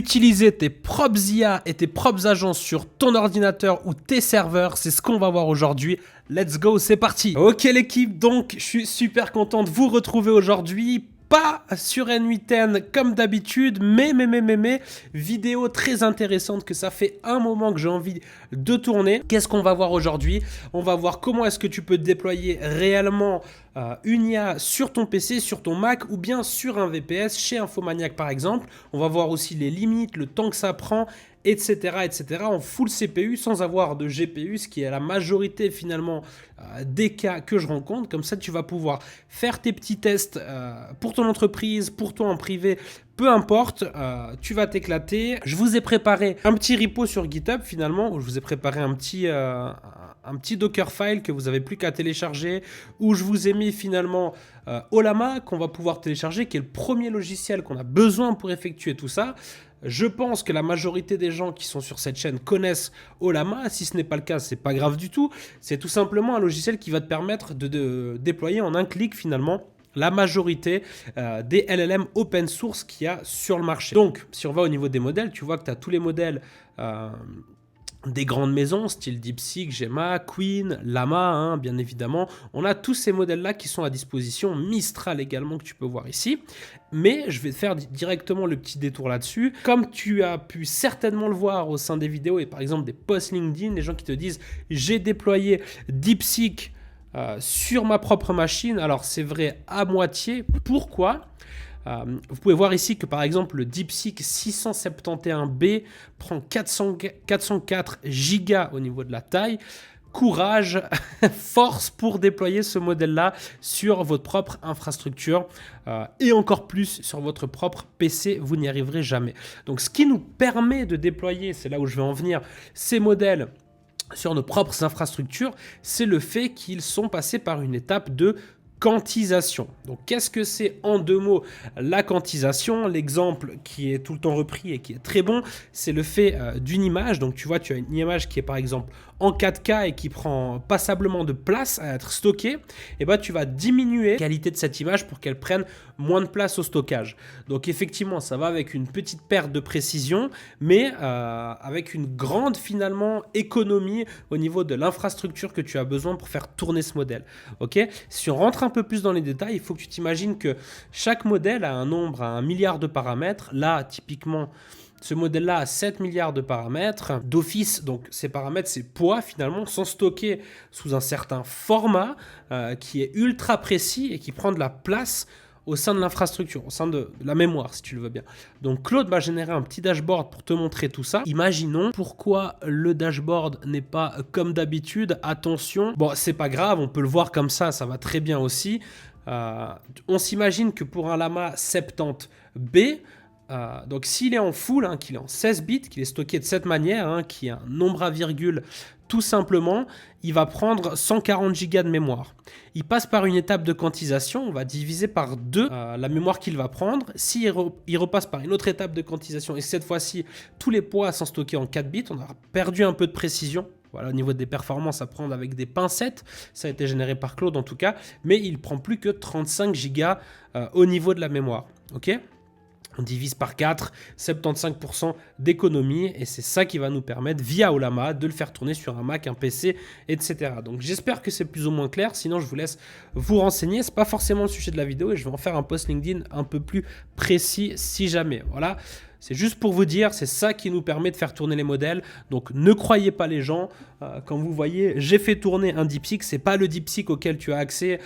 utiliser tes propres IA et tes propres agences sur ton ordinateur ou tes serveurs. C'est ce qu'on va voir aujourd'hui. Let's go, c'est parti. Ok l'équipe, donc je suis super content de vous retrouver aujourd'hui. Pas sur N8N comme d'habitude, mais vidéo très intéressante que ça fait un moment que j'ai envie de tourner. Qu'est-ce qu'on va voir aujourd'hui? On va voir comment est-ce que tu peux déployer réellement une IA sur ton PC, sur ton Mac ou bien sur un VPS chez Infomaniac par exemple. On va voir aussi les limites, le temps que ça prend, etc. en full CPU sans avoir de GPU, ce qui est la majorité finalement des cas que je rencontre. Comme ça, tu vas pouvoir faire tes petits tests pour ton entreprise, pour toi en privé, peu importe, tu vas t'éclater. Je vous ai préparé un petit repo sur GitHub finalement, où je vous ai préparé un petit Dockerfile que vous n'avez plus qu'à télécharger, où je vous ai mis finalement Ollama qu'on va pouvoir télécharger, qui est le premier logiciel qu'on a besoin pour effectuer tout ça. Je pense que la majorité des gens qui sont sur cette chaîne connaissent Ollama. Si ce n'est pas le cas, c'est pas grave du tout. C'est tout simplement un logiciel qui va te permettre de déployer en un clic finalement la majorité des LLM open source qu'il y a sur le marché. Donc, si on va au niveau des modèles, tu vois que tu as tous les modèles des grandes maisons, style DeepSeek, Gemma, Queen, Llama, bien évidemment. On a tous ces modèles-là qui sont à disposition, Mistral également que tu peux voir ici. Mais je vais te faire directement le petit détour là-dessus. Comme tu as pu certainement le voir au sein des vidéos et par exemple des posts LinkedIn, les gens qui te disent « j'ai déployé DeepSeek sur ma propre machine ». Alors c'est vrai à moitié. Pourquoi ? Vous pouvez voir ici que par exemple le DeepSeek 671B prend 404 gigas au niveau de la taille. Courage, force pour déployer ce modèle-là sur votre propre infrastructure et encore plus sur votre propre PC, vous n'y arriverez jamais. Donc ce qui nous permet de déployer, c'est là où je vais en venir, ces modèles sur nos propres infrastructures, c'est le fait qu'ils sont passés par une étape de quantisation. Donc qu'est-ce que c'est en deux mots la quantisation? L'exemple qui est tout le temps repris et qui est très bon, c'est le fait d'une image. Donc tu vois, tu as une image qui est par exemple en 4K et qui prend passablement de place à être stockée, et ben tu vas diminuer la qualité de cette image pour qu'elle prenne moins de place au stockage. Donc effectivement, ça va avec une petite perte de précision, mais avec une grande finalement économie au niveau de l'infrastructure que tu as besoin pour faire tourner ce modèle. Ok? Si on rentre un peu plus dans les détails, il faut que tu t'imagines que chaque modèle a un nombre, a 1 milliard de paramètres. Là, typiquement, ce modèle-là a 7 milliards de paramètres d'office. Donc, ces paramètres, ces poids, finalement, sont stockés sous un certain format qui est ultra précis et qui prend de la place au sein de l'infrastructure, au sein de la mémoire, si tu le veux bien. Donc, Claude m'a généré un petit dashboard pour te montrer tout ça. Imaginons pourquoi le dashboard n'est pas comme d'habitude. Attention, bon, c'est pas grave, on peut le voir comme ça va très bien aussi. On s'imagine que pour un Llama 70B, donc s'il est en full, qu'il est en 16 bits, qu'il est stocké de cette manière, qu'il y a un nombre à virgule, tout simplement, il va prendre 140 Go de mémoire. Il passe par une étape de quantisation, on va diviser par 2 la mémoire qu'il va prendre. S'il repasse par une autre étape de quantisation, et cette fois-ci, tous les poids sont stockés en 4 bits, on a perdu un peu de précision. Voilà, au niveau des performances à prendre avec des pincettes, ça a été généré par Claude en tout cas, mais il prend plus que 35 Go au niveau de la mémoire. Ok ? On divise par 4, 75% d'économie, et c'est ça qui va nous permettre, via Ollama, de le faire tourner sur un Mac, un PC, etc. Donc j'espère que c'est plus ou moins clair, sinon je vous laisse vous renseigner. C'est pas forcément le sujet de la vidéo et je vais en faire un post LinkedIn un peu plus précis si jamais. Voilà. C'est juste pour vous dire, c'est ça qui nous permet de faire tourner les modèles. Donc ne croyez pas les gens. Quand vous voyez, j'ai fait tourner un DeepSeek, c'est pas le DeepSeek auquel tu as accès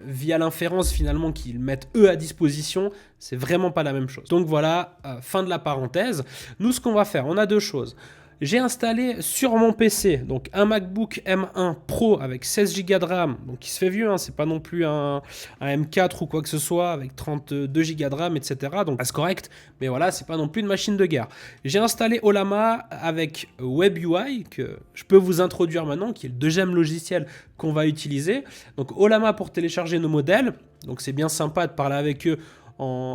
via l'inférence finalement qu'ils mettent eux à disposition. C'est vraiment pas la même chose. Donc voilà, fin de la parenthèse. Nous, ce qu'on va faire, on a deux choses. J'ai installé sur mon PC donc un MacBook M1 Pro avec 16 Go de RAM, donc il se fait vieux, c'est pas non plus un M4 ou quoi que ce soit avec 32 Go de RAM, etc. Donc c'est correct, mais voilà, c'est pas non plus une machine de guerre. J'ai installé Ollama avec WebUI que je peux vous introduire maintenant, qui est le deuxième logiciel qu'on va utiliser. Donc Ollama pour télécharger nos modèles, donc c'est bien sympa de parler avec eux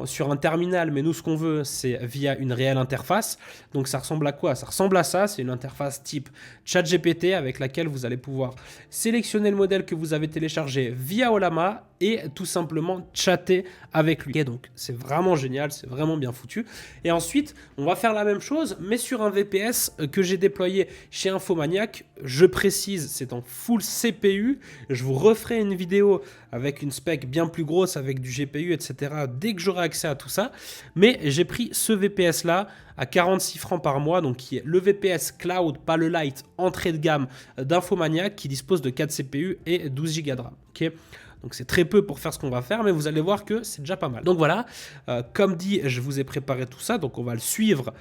sur un terminal, mais nous ce qu'on veut c'est via une réelle interface. Donc ça ressemble à quoi? Ça ressemble à ça, c'est une interface type ChatGPT avec laquelle vous allez pouvoir sélectionner le modèle que vous avez téléchargé via Ollama et tout simplement chatter avec lui. Et donc c'est vraiment génial, c'est vraiment bien foutu. Et ensuite on va faire la même chose mais sur un VPS que j'ai déployé chez Infomaniac. Je précise, c'est en full CPU. Je vous referai une vidéo avec une spec bien plus grosse, avec du GPU, etc. dès que j'aurai accès à tout ça. Mais j'ai pris ce VPS là à 46 francs par mois, donc qui est le VPS Cloud, pas le Lite, entrée de gamme d'Infomaniac, qui dispose de 4 CPU et 12 Go de RAM. Okay, donc c'est très peu pour faire ce qu'on va faire, mais vous allez voir que c'est déjà pas mal. Donc voilà, comme dit, je vous ai préparé tout ça, donc on va le suivre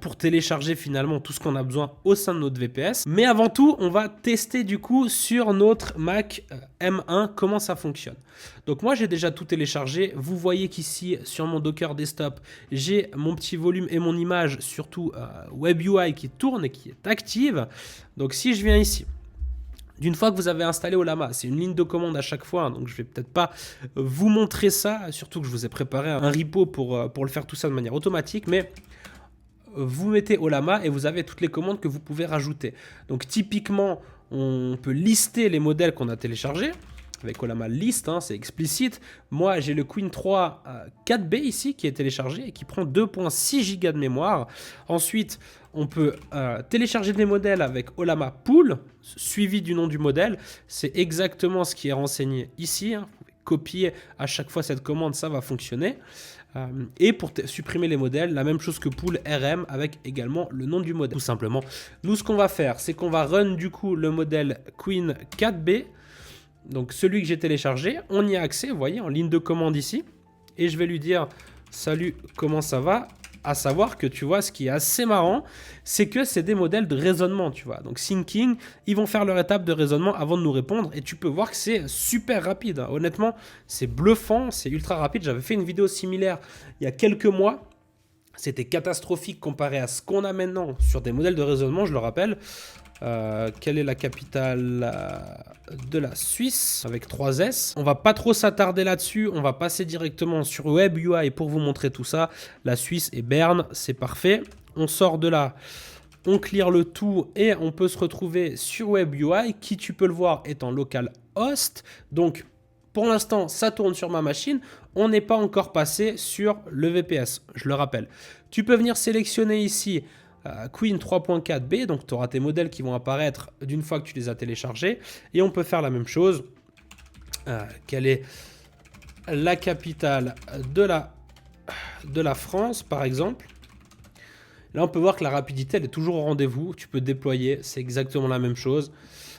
pour télécharger finalement tout ce qu'on a besoin au sein de notre VPS. Mais avant tout, on va tester du coup sur notre Mac M1 comment ça fonctionne. Donc moi j'ai déjà tout téléchargé. Vous voyez qu'ici sur mon Docker Desktop, j'ai mon petit volume et mon image, surtout WebUI qui tourne et qui est active. Donc si je viens ici, d'une fois que vous avez installé Ollama, c'est une ligne de commande à chaque fois, hein, donc je vais peut-être pas vous montrer ça, surtout que je vous ai préparé un repo pour le faire tout ça de manière automatique, mais vous mettez Ollama et vous avez toutes les commandes que vous pouvez rajouter. Donc typiquement, on peut lister les modèles qu'on a téléchargés. Avec Ollama list, hein, c'est explicite. Moi, j'ai le Queen 3 4B ici qui est téléchargé et qui prend 2.6 Go de mémoire. Ensuite, on peut télécharger des modèles avec Ollama Pool, suivi du nom du modèle. C'est exactement ce qui est renseigné ici. Hein. Vous pouvez copier à chaque fois cette commande, ça va fonctionner. Et pour supprimer les modèles, la même chose que Pool RM avec également le nom du modèle. Tout simplement, nous ce qu'on va faire, c'est qu'on va run du coup le modèle Queen 4B. Donc celui que j'ai téléchargé, on y a accès, vous voyez, en ligne de commande ici. Et je vais lui dire, salut, comment ça va? À savoir que tu vois, ce qui est assez marrant, c'est que c'est des modèles de raisonnement, tu vois. Donc Thinking, ils vont faire leur étape de raisonnement avant de nous répondre. Et tu peux voir que c'est super rapide. Hein. Honnêtement, c'est bluffant, c'est ultra rapide. J'avais fait une vidéo similaire il y a quelques mois. C'était catastrophique comparé à ce qu'on a maintenant sur des modèles de raisonnement, je le rappelle. Quelle est la capitale de la Suisse avec 3 S? On va pas trop s'attarder là-dessus, on va passer directement sur WebUI pour vous montrer tout ça. La Suisse et Berne, c'est parfait. On sort de là, on clear le tout et on peut se retrouver sur WebUI qui, tu peux le voir, est en localhost. Donc pour l'instant, ça tourne sur ma machine. On n'est pas encore passé sur le VPS, je le rappelle. Tu peux venir sélectionner ici Queen 3.4B, donc tu auras tes modèles qui vont apparaître d'une fois que tu les as téléchargés. Et on peut faire la même chose. Quelle est la capitale de la France, par exemple? Là, on peut voir que la rapidité, elle est toujours au rendez-vous. Tu peux déployer, c'est exactement la même chose.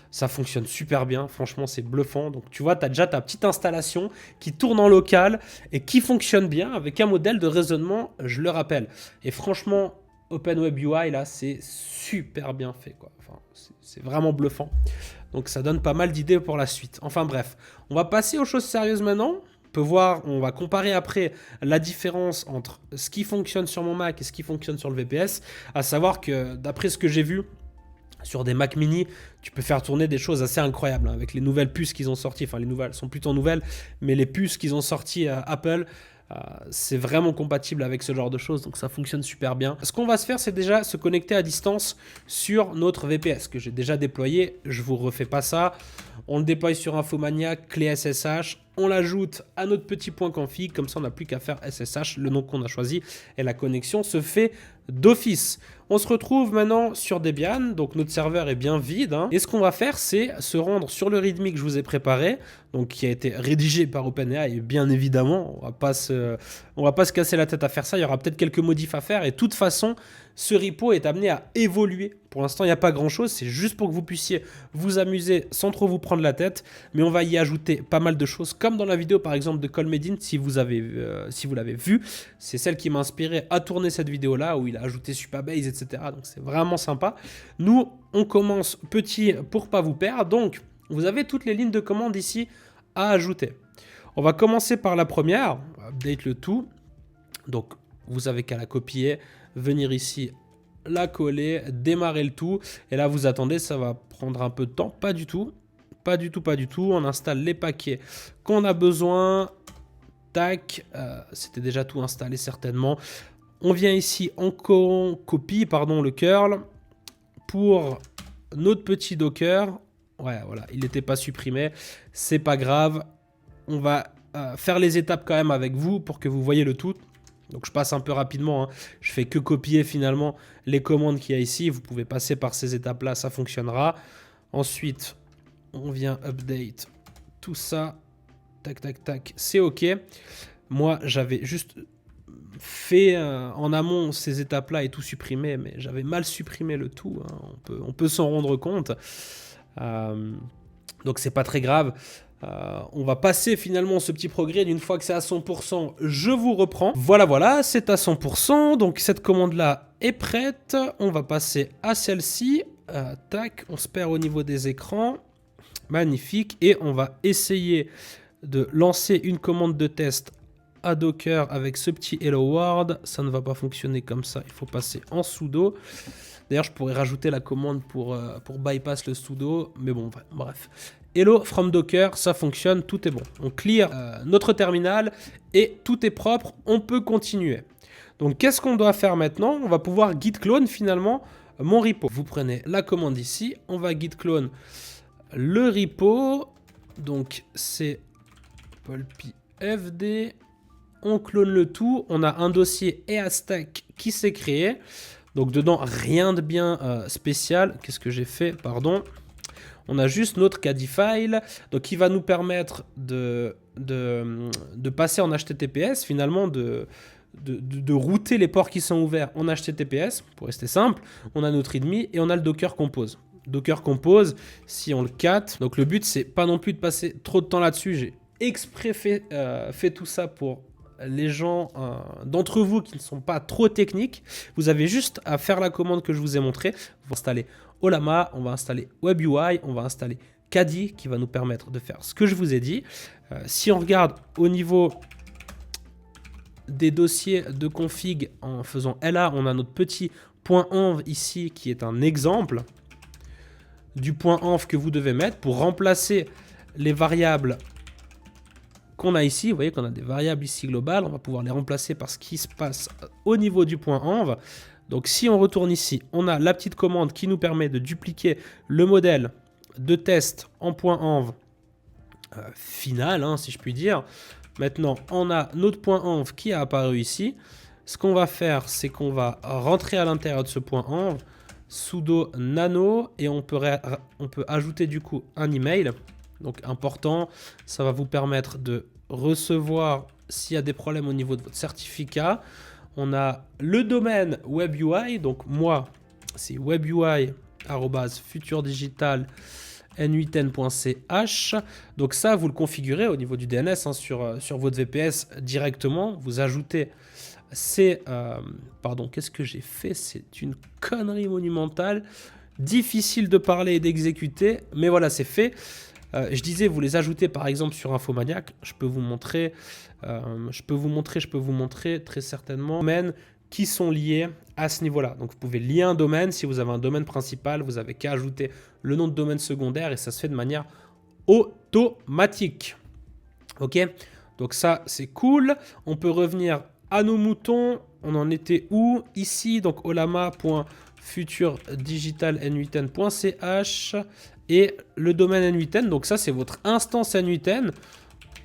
Ça fonctionne super bien, franchement c'est bluffant. Donc tu vois, tu as déjà ta petite installation qui tourne en local et qui fonctionne bien avec un modèle de raisonnement, je le rappelle. Et franchement, OpenWebUI, là, c'est super bien fait, quoi. Enfin, c'est vraiment bluffant. Donc ça donne pas mal d'idées pour la suite. Enfin bref, on va passer aux choses sérieuses maintenant. On va comparer après la différence entre ce qui fonctionne sur mon Mac et ce qui fonctionne sur le VPS. À savoir que d'après ce que j'ai vu, sur des Mac mini, tu peux faire tourner des choses assez incroyables hein, avec les nouvelles puces qu'ils ont sorties. Enfin, les nouvelles sont plutôt nouvelles, mais les puces qu'ils ont sorties Apple, c'est vraiment compatible avec ce genre de choses, donc ça fonctionne super bien. Ce qu'on va se faire, c'est déjà se connecter à distance sur notre VPS que j'ai déjà déployé. Je vous refais pas ça. On le déploie sur Infomaniac, clé SSH. On l'ajoute à notre petit point config, comme ça on n'a plus qu'à faire SSH, le nom qu'on a choisi, et la connexion se fait d'office. On se retrouve maintenant sur Debian, donc notre serveur est bien vide, hein. Et ce qu'on va faire, c'est se rendre sur le README que je vous ai préparé, donc qui a été rédigé par OpenAI, bien évidemment, on va pas se casser la tête à faire ça, il y aura peut-être quelques modifs à faire, et de toute façon, ce repo est amené à évoluer. Pour l'instant, il n'y a pas grand-chose, c'est juste pour que vous puissiez vous amuser sans trop vous prendre la tête, mais on va y ajouter pas mal de choses, comme dans la vidéo par exemple de Colmedine, si vous l'avez vu, c'est celle qui m'a inspiré à tourner cette vidéo-là, où il a ajouté Supabase, etc. Donc c'est vraiment sympa. Nous, on commence petit pour pas vous perdre, donc vous avez toutes les lignes de commande ici à ajouter. On va commencer par la première, on va update le tout, donc vous avez qu'à la copier, venir ici, la coller, démarrer le tout, et là vous attendez, ça va prendre un peu de temps, pas du tout, on installe les paquets qu'on a besoin, tac, c'était déjà tout installé certainement. On vient ici, on copie le curl pour notre petit Docker. Ouais, voilà, il n'était pas supprimé, c'est pas grave. On va faire les étapes quand même avec vous pour que vous voyez le tout. Donc je passe un peu rapidement, hein. Je fais que copier finalement les commandes qu'il y a ici. Vous pouvez passer par ces étapes-là, ça fonctionnera. Ensuite, on vient update tout ça. Tac, tac, tac, c'est OK. Moi, j'avais juste fait en amont ces étapes-là et tout supprimé, mais j'avais mal supprimé le tout, hein. On peut s'en rendre compte. Donc c'est pas très grave. On va passer finalement ce petit progrès. Une fois que c'est à 100%, je vous reprends. Voilà, c'est à 100%. Donc cette commande-là est prête. On va passer à celle-ci. Tac, on se perd au niveau des écrans. Magnifique. Et on va essayer de lancer une commande de test à Docker avec ce petit Hello World. Ça ne va pas fonctionner comme ça. Il faut passer en sudo. D'ailleurs, je pourrais rajouter la commande pour bypass le sudo. Mais bon, bref. Hello from Docker, ça fonctionne, tout est bon. On clear notre terminal et tout est propre, on peut continuer. Donc qu'est-ce qu'on doit faire maintenant? On va pouvoir git clone finalement mon repo. Vous prenez la commande ici, on va git clone le repo. Donc c'est pulpyfd. On clone le tout, on a un dossier EAStack qui s'est créé. Donc dedans, rien de bien spécial. Qu'est-ce que j'ai fait? Pardon. On a juste notre caddy file, donc qui va nous permettre de passer en HTTPS, finalement, de router les ports qui sont ouverts en HTTPS, pour rester simple. On a notre readme et on a le Docker Compose. Docker Compose, si on le cat, donc le but, c'est pas non plus de passer trop de temps là-dessus. J'ai exprès fait tout ça pour les gens d'entre vous qui ne sont pas trop techniques. Vous avez juste à faire la commande que je vous ai montrée. Vous installez Ollama, on va installer WebUI, on va installer Caddy qui va nous permettre de faire ce que je vous ai dit. Si on regarde au niveau des dossiers de config en faisant LA, on a notre petit .env ici qui est un exemple du .env que vous devez mettre pour remplacer les variables qu'on a ici. Vous voyez qu'on a des variables ici globales, on va pouvoir les remplacer par ce qui se passe au niveau du .env. Donc si on retourne ici, on a la petite commande qui nous permet de dupliquer le modèle de test en .env final, hein, si je puis dire. Maintenant, on a notre .env qui a apparu ici. Ce qu'on va faire, c'est qu'on va rentrer à l'intérieur de ce .env, sudo nano, et on peut ajouter du coup un email. Donc important, ça va vous permettre de recevoir s'il y a des problèmes au niveau de votre certificat. On a le domaine WebUI, donc moi, c'est webui@futurdigital-n8n.ch. Donc ça, vous le configurez au niveau du DNS hein, sur votre VPS directement. Vous ajoutez pardon, qu'est-ce que j'ai fait? C'est une connerie monumentale. Difficile de parler et d'exécuter, mais voilà, c'est fait. Je disais, vous les ajoutez par exemple sur Infomaniac. Je peux vous montrer très certainement domaines qui sont liés à ce niveau-là. Donc vous pouvez lier un domaine. Si vous avez un domaine principal, vous avez qu'à ajouter le nom de domaine secondaire et ça se fait de manière automatique. Ok, donc ça c'est cool. On peut revenir à nos moutons. On en était où? Ici, donc ollama.futurdigital-n8n.ch et le domaine N8N. Donc ça, c'est votre instance N8N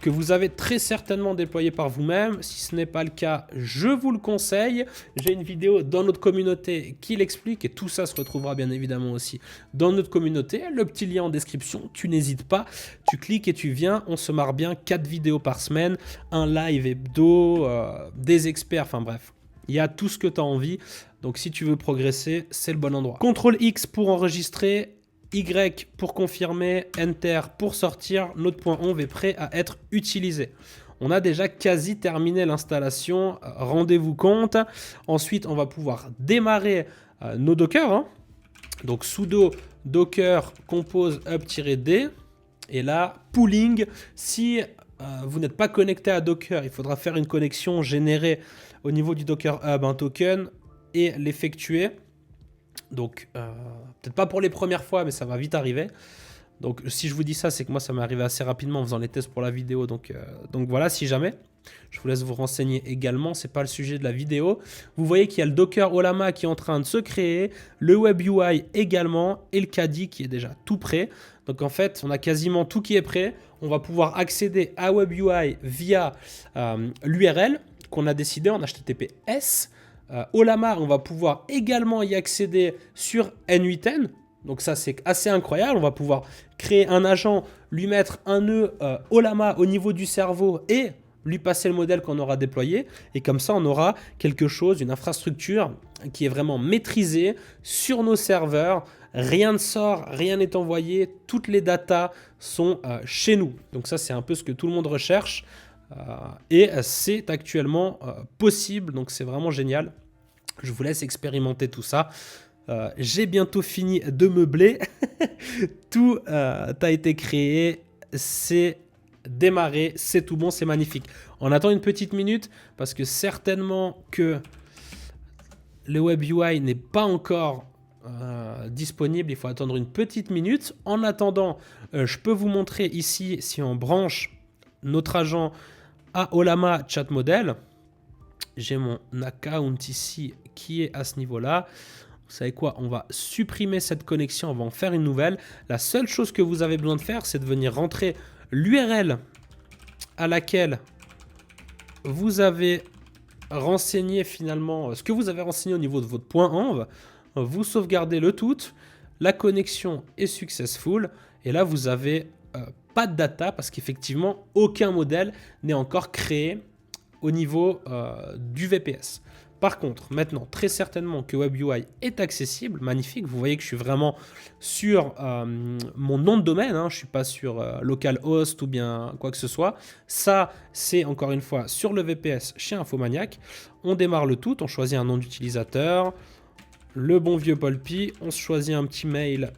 que vous avez très certainement déployé par vous-même. Si ce n'est pas le cas, je vous le conseille. J'ai une vidéo dans notre communauté qui l'explique et tout ça se retrouvera bien évidemment aussi dans notre communauté. Le petit lien en description, tu n'hésites pas. Tu cliques et tu viens. On se marre bien. 4 vidéos par semaine, un live hebdo, des experts, enfin bref. Il y a tout ce que tu as envie. Donc si tu veux progresser, c'est le bon endroit. CTRL X pour enregistrer. Y pour confirmer, Enter pour sortir, notre .env est prêt à être utilisé. On a déjà quasi terminé l'installation, rendez-vous compte. Ensuite, on va pouvoir démarrer nos Docker. Hein. Donc sudo docker compose up-d. Et là, pooling. Si vous n'êtes pas connecté à Docker, il faudra faire une connexion générée au niveau du Docker Hub, un token, et l'effectuer. Donc, peut-être pas pour les premières fois, mais ça va vite arriver. Donc si je vous dis ça, c'est que moi ça m'est arrivé assez rapidement en faisant les tests pour la vidéo. Donc voilà, si jamais, je vous laisse vous renseigner également, c'est pas le sujet de la vidéo. Vous voyez qu'il y a le Docker Ollama qui est en train de se créer, le Web UI également et le Caddy qui est déjà tout prêt. Donc en fait, on a quasiment tout qui est prêt. On va pouvoir accéder à Web UI via l'URL qu'on a décidé en HTTPS. Ollama, on va pouvoir également y accéder sur N8N. Donc ça, c'est assez incroyable. On va pouvoir créer un agent, lui mettre un nœud Ollama au niveau du cerveau et lui passer le modèle qu'on aura déployé. Et comme ça, on aura quelque chose, une infrastructure qui est vraiment maîtrisée sur nos serveurs. Rien ne sort, rien n'est envoyé. Toutes les datas sont chez nous. Donc ça, c'est un peu ce que tout le monde recherche. Et c'est actuellement possible. Donc c'est vraiment génial. Je vous laisse expérimenter tout ça. J'ai bientôt fini de meubler. Tout a été créé. C'est démarré. C'est tout bon. C'est magnifique. On attend une petite minute parce que certainement que le Web UI n'est pas encore disponible. Il faut attendre une petite minute. En attendant, je peux vous montrer ici si on branche notre agent à Ollama Chat Model. J'ai mon account ici qui est à ce niveau-là. Vous savez quoi? On va supprimer cette connexion, on va en faire une nouvelle. La seule chose que vous avez besoin de faire, c'est de venir rentrer l'URL à laquelle vous avez renseigné finalement ce que vous avez renseigné au niveau de votre point env. Vous sauvegardez le tout. La connexion est successful. Et là, vous avez pas de data parce qu'effectivement, aucun modèle n'est encore créé au niveau du VPS. Par contre, maintenant, très certainement que Web UI est accessible, magnifique. Vous voyez que je suis vraiment sur mon nom de domaine, hein. Je ne suis pas sur localhost ou bien quoi que ce soit. Ça, c'est encore une fois sur le VPS chez Infomaniac. On démarre le tout, on choisit un nom d'utilisateur, le bon vieux Polpi, on se choisit un petit mail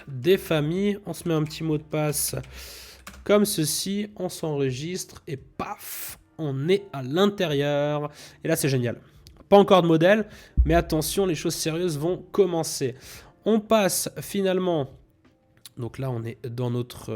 des familles, on se met un petit mot de passe comme ceci, on s'enregistre et paf, on est à l'intérieur. Et là, c'est génial. Pas encore de modèle, mais attention, les choses sérieuses vont commencer. On passe finalement, donc là on est dans notre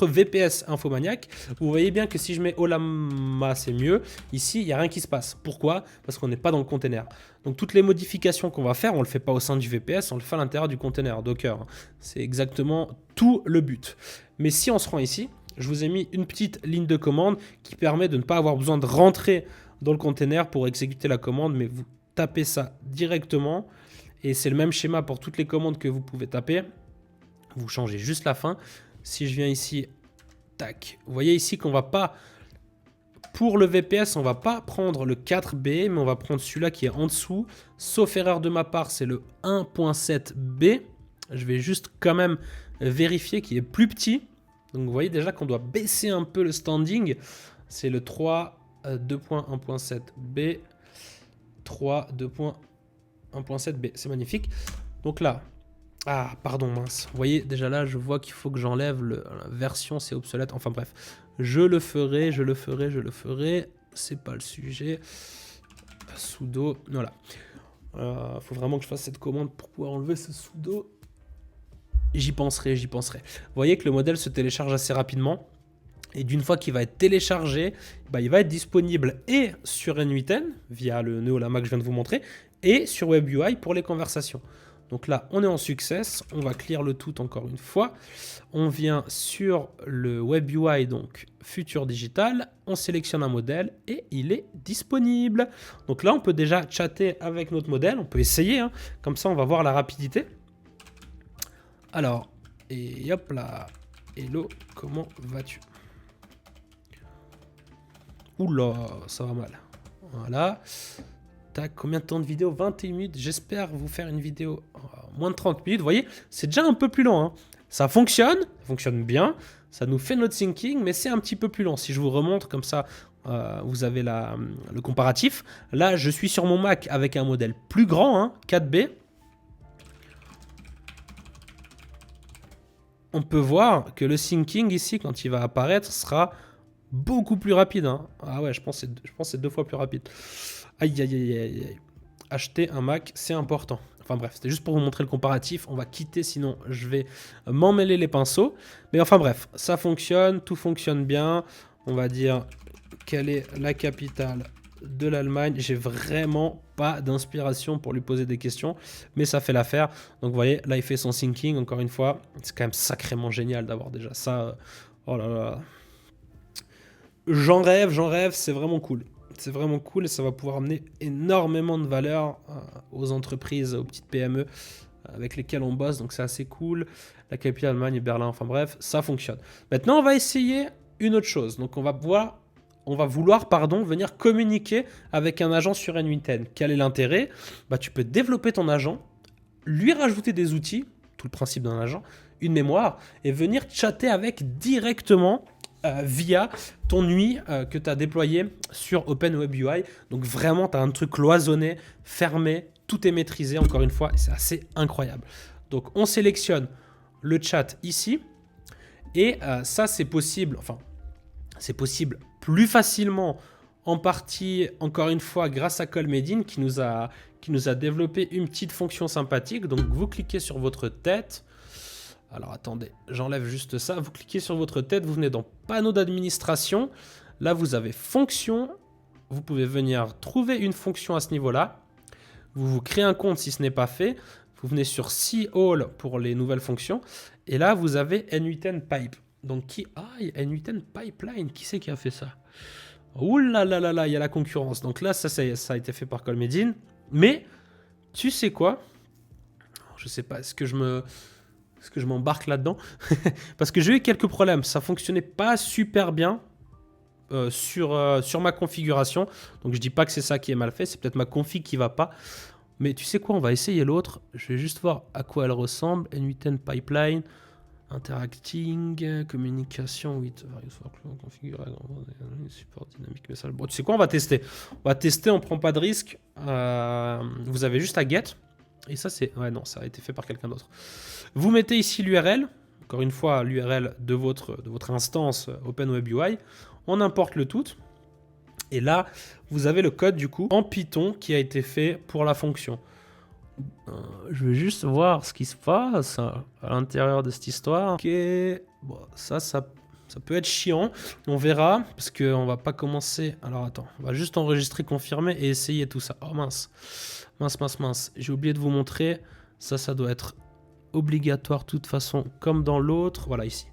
VPS Infomaniac. Vous voyez bien que si je mets Ollama, c'est mieux. Ici, il n'y a rien qui se passe. Pourquoi? Parce qu'on n'est pas dans le container. Donc toutes les modifications qu'on va faire, on ne le fait pas au sein du VPS, on le fait à l'intérieur du container Docker. C'est exactement tout le but. Mais si on se rend ici, je vous ai mis une petite ligne de commande qui permet de ne pas avoir besoin de rentrer dans le container pour exécuter la commande, mais vous tapez ça directement et c'est le même schéma pour toutes les commandes que vous pouvez taper. Vous changez juste la fin. Si je viens ici, tac, vous voyez ici qu'on va pas, pour le VPS, on va pas prendre le 4B, mais on va prendre celui-là qui est en dessous. Sauf erreur de ma part, c'est le 1.7B. Je vais juste quand même vérifier qu'il est plus petit. Donc vous voyez déjà qu'on doit baisser un peu le standing. C'est le 3.2.1.7B. 3.2.1.7B. C'est magnifique. Donc là, ah pardon mince. Vous voyez déjà là, je vois qu'il faut que j'enlève la version, c'est obsolète. Enfin bref, je le ferai. C'est pas le sujet. Sudo, voilà. Faut vraiment que je fasse cette commande pour pouvoir enlever ce sudo. J'y penserai. Vous voyez que le modèle se télécharge assez rapidement. Et d'une fois qu'il va être téléchargé, bah, il va être disponible et sur N8N, via le nœud Ollama que je viens de vous montrer, et sur Web UI pour les conversations. Donc là, on est en success. On va clear le tout encore une fois. On vient sur le Web UI, donc Futur Digital. On sélectionne un modèle et il est disponible. Donc là, on peut déjà chatter avec notre modèle. On peut essayer, hein. Comme ça, on va voir la rapidité. Alors, et hop là. Hello, comment vas-tu? Oula, ça va mal. Voilà. Tac, combien de temps de vidéo? 21 minutes. J'espère vous faire une vidéo en moins de 30 minutes. Vous voyez, c'est déjà un peu plus lent, hein. Ça fonctionne bien. Ça nous fait notre syncing, mais c'est un petit peu plus lent. Si je vous remontre comme ça, vous avez le comparatif. Là, je suis sur mon Mac avec un modèle plus grand, hein, 4B. On peut voir que le syncing ici, quand il va apparaître, sera beaucoup plus rapide, hein. Ah ouais, je pense que c'est 2 fois plus rapide. Aïe. Acheter un Mac, c'est important. Enfin bref, c'était juste pour vous montrer le comparatif. On va quitter, sinon je vais m'emmêler les pinceaux. Mais enfin bref, ça fonctionne, tout fonctionne bien. On va dire quelle est la capitale de l'Allemagne. J'ai vraiment pas d'inspiration pour lui poser des questions, mais ça fait l'affaire. Donc vous voyez, là il fait son thinking, encore une fois. C'est quand même sacrément génial d'avoir déjà ça. Oh là là. J'en rêve, c'est vraiment cool. C'est vraiment cool et ça va pouvoir amener énormément de valeur aux entreprises, aux petites PME avec lesquelles on bosse, donc c'est assez cool. La capitale Allemagne et Berlin, enfin bref, ça fonctionne. Maintenant, on va essayer une autre chose. Donc on va vouloir venir communiquer avec un agent sur N8N. Quel est l'intérêt? Tu peux développer ton agent, lui rajouter des outils, tout le principe d'un agent, une mémoire, et venir chatter avec directement via ton UI que tu as déployé sur OpenWebUI. Donc vraiment, tu as un truc cloisonné, fermé, tout est maîtrisé, encore une fois, et c'est assez incroyable. Donc on sélectionne le chat ici, et ça c'est possible, c'est possible plus facilement en partie, encore une fois, grâce à Colmedin qui nous a développé une petite fonction sympathique. Donc vous cliquez sur votre tête. Alors attendez, j'enlève juste ça. Vous cliquez sur votre tête, vous venez dans panneau d'administration. Là, vous avez fonction. Vous pouvez venir trouver une fonction à ce niveau-là. Vous créez un compte si ce n'est pas fait. Vous venez sur See All pour les nouvelles fonctions. Et là, vous avez N8N Pipe. Donc N8N Pipeline, qui c'est qui a fait ça? Ouh là là là là, il y a la concurrence. Donc là, ça a été fait par Colmedin. Mais, tu sais quoi? Je sais pas, est-ce que je m'embarque là-dedans? Parce que j'ai eu quelques problèmes. Ça fonctionnait pas super bien sur ma configuration. Donc je dis pas que c'est ça qui est mal fait. C'est peut-être ma config qui va pas. Mais tu sais quoi? On va essayer l'autre. Je vais juste voir à quoi elle ressemble. N8N Pipeline. Interacting, communication, 8, configurer, support dynamique, message. Bon, tu sais quoi? On va tester. On prend pas de risque. Vous avez juste à get. Et ça, c'est... Ouais, non, ça a été fait par quelqu'un d'autre. Vous mettez ici l'URL. Encore une fois, l'URL de votre instance OpenWebUI. On importe le tout. Et là, vous avez le code, du coup, en Python qui a été fait pour la fonction. Je vais juste voir ce qui se passe à l'intérieur de cette histoire. Ok, bon, ça peut être chiant. On verra, parce qu'on va pas commencer... Alors attends, on va juste enregistrer, confirmer et essayer tout ça. Oh mince. J'ai oublié de vous montrer. Ça doit être obligatoire de toute façon, comme dans l'autre. Voilà, ici.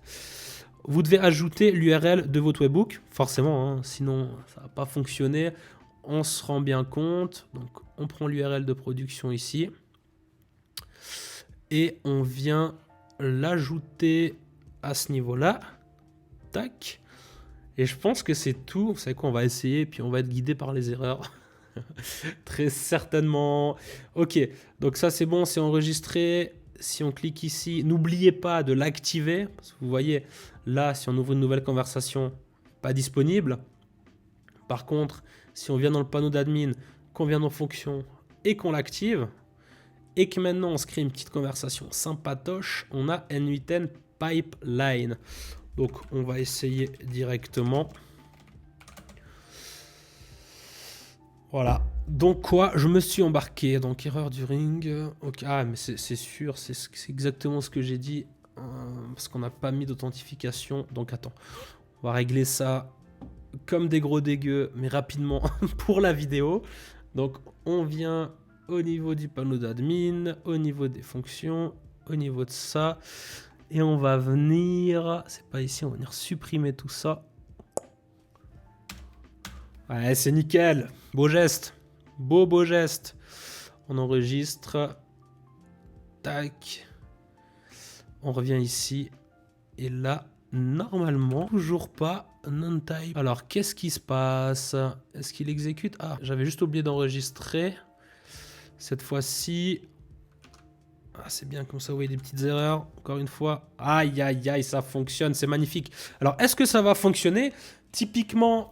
Vous devez ajouter l'URL de votre webbook, forcément, hein, sinon ça va pas fonctionner. On se rend bien compte. Donc, on prend l'URL de production ici. Et on vient l'ajouter à ce niveau-là. Tac. Et je pense que c'est tout. Vous savez quoi, on va essayer, puis on va être guidé par les erreurs. Très certainement. Ok, donc ça c'est bon, c'est enregistré. Si on clique ici, n'oubliez pas de l'activer. Parce que vous voyez, là, si on ouvre une nouvelle conversation, pas disponible. Par contre, si on vient dans le panneau d'admin, qu'on vient dans fonction et qu'on l'active, et que maintenant on se crée une petite conversation sympatoche, on a N8N Pipeline. Donc on va essayer directement. Voilà. Donc quoi, je me suis embarqué. Donc erreur du ring. Okay. Ah mais c'est sûr, c'est exactement ce que j'ai dit. Parce qu'on n'a pas mis d'authentification. Donc attends, on va régler ça comme des gros dégueux, mais rapidement pour la vidéo. Donc on vient au niveau du panneau d'admin, au niveau des fonctions, au niveau de ça. Et on va venir... C'est pas ici, on va venir supprimer tout ça. Ouais, c'est nickel. Beau geste. Beau geste. On enregistre. Tac. On revient ici. Et là, normalement, toujours pas non-type. Alors, qu'est-ce qui se passe? Est-ce qu'il exécute? Ah, j'avais juste oublié d'enregistrer. Cette fois-ci... Ah, c'est bien comme ça, vous voyez des petites erreurs. Encore une fois. Aïe, aïe, aïe, ça fonctionne, c'est magnifique. Alors, est-ce que ça va fonctionner? Typiquement,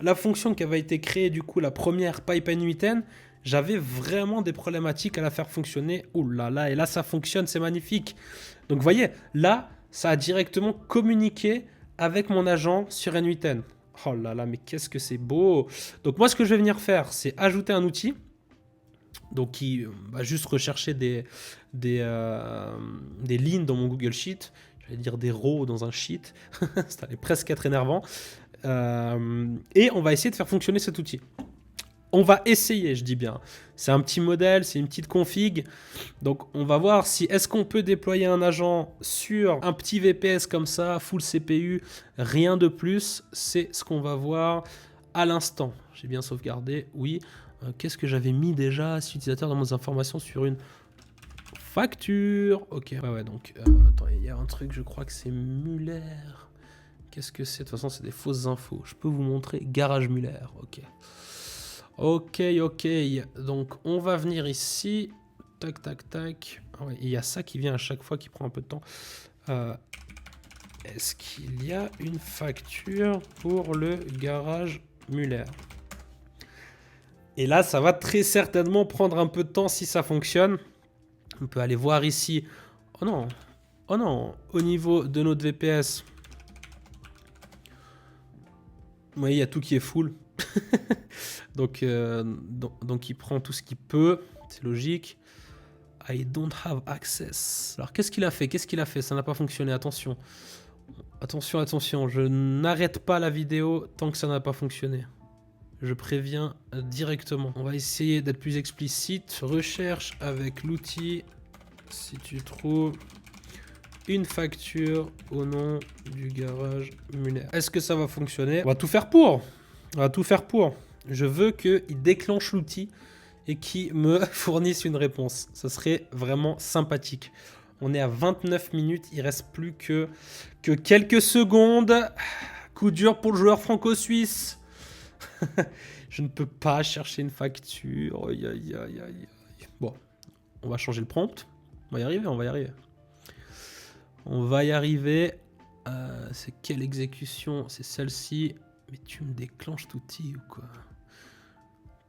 la fonction qui avait été créée, du coup, la première pipe N8N, j'avais vraiment des problématiques à la faire fonctionner. Ouh là là, et là, ça fonctionne, c'est magnifique. Donc, vous voyez, là, ça a directement communiqué avec mon agent sur N8N. Oh là là, mais qu'est-ce que c'est beau. Donc, moi, ce que je vais venir faire, c'est ajouter un outil. Donc qui va juste rechercher des lignes dans mon Google Sheet. J'allais dire des rows dans un sheet. Ça allait presque être énervant. Et on va essayer de faire fonctionner cet outil. On va essayer, je dis bien. C'est un petit modèle, c'est une petite config. Donc on va voir si est-ce qu'on peut déployer un agent sur un petit VPS comme ça, full CPU, rien de plus. C'est ce qu'on va voir à l'instant. J'ai bien sauvegardé, oui. Qu'est-ce que j'avais mis déjà, cet utilisateur, dans mes informations sur une facture? Ok, ouais, donc, attends, il y a un truc, je crois que c'est Muller. Qu'est-ce que c'est? De toute façon, c'est des fausses infos. Je peux vous montrer Garage Muller, ok. Ok, donc on va venir ici, tac, tac, tac. Ah ouais, il y a ça qui vient à chaque fois, qui prend un peu de temps. Est-ce qu'il y a une facture pour le Garage Muller? Et là, ça va très certainement prendre un peu de temps si ça fonctionne. On peut aller voir ici. Oh non, au niveau de notre VPS. Vous voyez, il y a tout qui est full. donc il prend tout ce qu'il peut. C'est logique. I don't have access. Alors, qu'est-ce qu'il a fait? Ça n'a pas fonctionné. Attention. Attention. Je n'arrête pas la vidéo tant que ça n'a pas fonctionné. Je préviens directement. On va essayer d'être plus explicite. Recherche avec l'outil. Si tu trouves une facture au nom du Garage Muller. Est-ce que ça va fonctionner? On va tout faire pour. Je veux qu'il déclenche l'outil et qu'il me fournisse une réponse. Ça serait vraiment sympathique. On est à 29 minutes. Il reste plus que quelques secondes. Coup dur pour le joueur franco-suisse. Je ne peux pas chercher une facture. Bon, on va changer le prompt. On va y arriver. C'est quelle exécution? C'est celle-ci. Mais tu me déclenches l'outil ou quoi?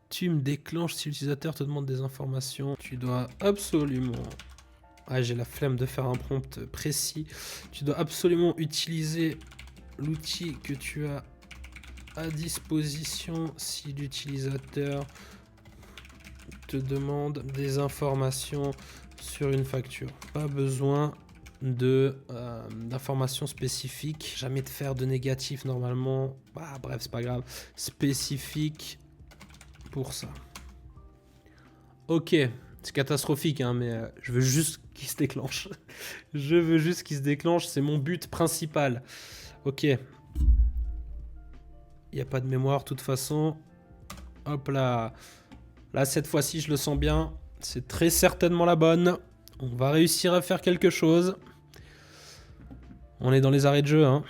Tu me déclenches si l'utilisateur te demande des informations. Tu dois absolument... Ah, j'ai la flemme de faire un prompt précis. Tu dois absolument utiliser l'outil que tu as à disposition si l'utilisateur te demande des informations sur une facture. Pas besoin d'informations spécifiques. Jamais de faire de négatif normalement. Ah, bref, c'est pas grave. Spécifique pour ça. Ok, c'est catastrophique, hein, mais je veux juste qu'il se déclenche. C'est mon but principal. Ok. Il n'y a pas de mémoire de toute façon. Hop là. Là, cette fois-ci, je le sens bien. C'est très certainement la bonne. On va réussir à faire quelque chose. On est dans les arrêts de jeu, hein.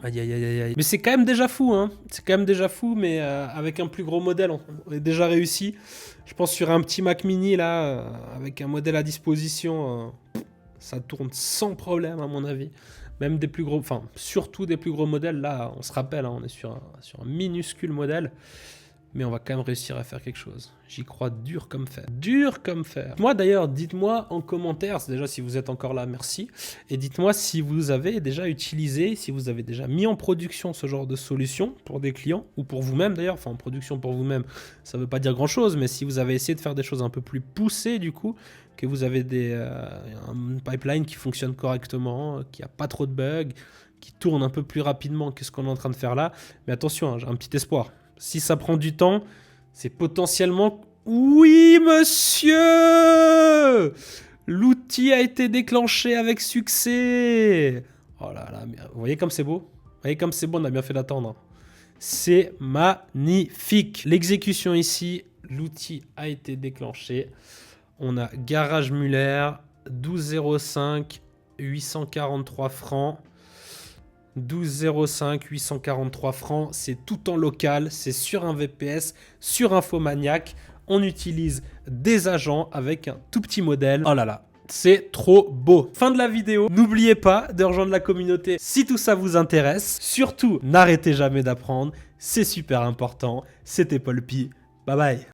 Aïe. Mais c'est quand même déjà fou, hein. Mais avec un plus gros modèle, on a déjà réussi. Je pense sur un petit Mac mini, là, avec un modèle à disposition, ça tourne sans problème, à mon avis. Même des plus gros, enfin, surtout des plus gros modèles, là, on se rappelle, hein, on est sur un minuscule modèle. Mais on va quand même réussir à faire quelque chose. J'y crois dur comme fer. Moi d'ailleurs, dites-moi en commentaire, déjà si vous êtes encore là, merci. Et dites-moi si vous avez déjà utilisé, si vous avez déjà mis en production ce genre de solution pour des clients, ou pour vous-même d'ailleurs. Enfin, en production pour vous-même, ça ne veut pas dire grand-chose, mais si vous avez essayé de faire des choses un peu plus poussées du coup, que vous avez un pipeline qui fonctionne correctement, qui n'a pas trop de bugs, qui tourne un peu plus rapidement que ce qu'on est en train de faire là. Mais attention, hein, j'ai un petit espoir. Si ça prend du temps, c'est potentiellement... Oui, monsieur! L'outil a été déclenché avec succès. Oh là là, vous voyez comme c'est beau? On a bien fait d'attendre. C'est magnifique. L'exécution ici, l'outil a été déclenché. On a Garage Muller, 12,05, 843 francs. 12,05, 843 francs, c'est tout en local, c'est sur un VPS, sur Infomaniac. On utilise des agents avec un tout petit modèle. Oh là là, c'est trop beau. Fin de la vidéo. N'oubliez pas de rejoindre la communauté si tout ça vous intéresse. Surtout, n'arrêtez jamais d'apprendre, c'est super important. C'était Paul Pi. Bye bye.